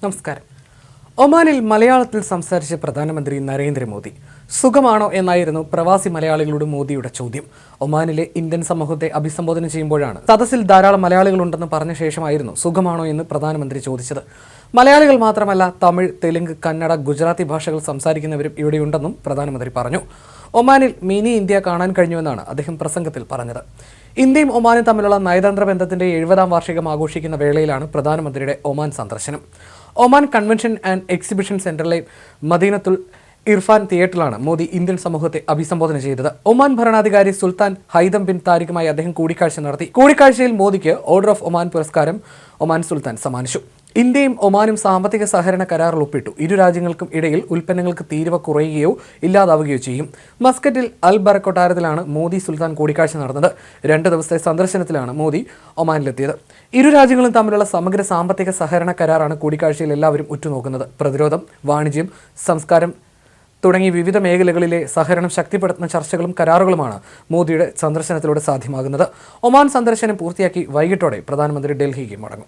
നമസ്കാരം. ഒമാനിൽ മലയാളത്തിൽ സംസാരിച്ച പ്രധാനമന്ത്രി നരേന്ദ്രമോദി സുഖമാണോ എന്നായിരുന്നു പ്രവാസി മലയാളികളോട് മോദിയുടെ ചോദ്യം. ഒമാനിലെ ഇന്ത്യൻ സമൂഹത്തെ അഭിസംബോധന ചെയ്യുമ്പോഴാണ് സദസ്സിൽ ധാരാളം മലയാളികളുണ്ടെന്ന് പറഞ്ഞ ശേഷമായിരുന്നു സുഖമാണോ എന്ന് പ്രധാനമന്ത്രി ചോദിച്ചത്. മലയാളികൾ മാത്രമല്ല, തമിഴ്, തെലുങ്ക്, കന്നഡ, ഗുജറാത്തി ഭാഷകൾ സംസാരിക്കുന്നവരും ഇവിടെയുണ്ടെന്നും പ്രധാനമന്ത്രി പറഞ്ഞു. ഒമാനിൽ മിനി ഇന്ത്യ കാണാൻ കഴിഞ്ഞുവെന്നാണ് അദ്ദേഹം പ്രസംഗത്തിൽ പറഞ്ഞത്. ഇന്ത്യയും ഒമാനും തമ്മിലുള്ള നയതന്ത്ര ബന്ധത്തിന്റെ 70-ാം വാർഷികം ആഘോഷിക്കുന്ന വേളയിലാണ് പ്രധാനമന്ത്രിയുടെ ഒമാൻ സന്ദർശനം. ഒമാൻ കൺവെൻഷൻ ആൻഡ് എക്സിബിഷൻ സെന്ററിലെ മദീനത്തുൽ ഇർഫാൻ തിയേറ്ററിലാണ് മോദി ഇന്ത്യൻ സമൂഹത്തെ അഭിസംബോധന ചെയ്തത്. ഒമാൻ ഭരണാധികാരി സുൽത്താൻ ഹൈതം ബിൻ താരിഖുമായി അദ്ദേഹം കൂടിക്കാഴ്ച നടത്തി. കൂടിക്കാഴ്ചയിൽ മോദിക്ക് ഓർഡർ ഓഫ് ഒമാൻ പുരസ്കാരം ഒമാൻ സുൽത്താൻ സമ്മാനിച്ചു. ഇന്ത്യയും ഒമാനും സാമ്പത്തിക സഹകരണ കരാറിൽ ഒപ്പിട്ടു. ഇരു രാജ്യങ്ങൾക്കും ഇടയിൽ ഉൽപ്പന്നങ്ങൾക്ക് തീരുവ കുറയുകയോ ഇല്ലാതാവുകയോ ചെയ്യും. മസ്കറ്റിൽ അൽ ബറ കൊട്ടാരത്തിലാണ് മോദി സുൽത്താൻ കൂടിക്കാഴ്ച നടന്നത്. 2 ദിവസത്തെ സന്ദർശനത്തിലാണ് മോദി ഒമാനിലെത്തിയത്. ഇരു രാജ്യങ്ങളും തമ്മിലുള്ള സമഗ്ര സാമ്പത്തിക സഹകരണ കരാറാണ് കൂടിക്കാഴ്ചയിൽ എല്ലാവരും ഉറ്റുനോക്കുന്നത്. പ്രതിരോധം, വാണിജ്യം, സംസ്കാരം തുടങ്ങി വിവിധ മേഖലകളിലെ സഹകരണം ശക്തിപ്പെടുത്തുന്ന ചർച്ചകളും കരാറുകളുമാണ് മോദിയുടെ സന്ദർശനത്തിലൂടെ സാധ്യമാകുന്നത്. ഒമാൻ സന്ദർശനം പൂർത്തിയാക്കി വൈകിട്ടോടെ പ്രധാനമന്ത്രി ഡൽഹിക്ക് മടങ്ങും.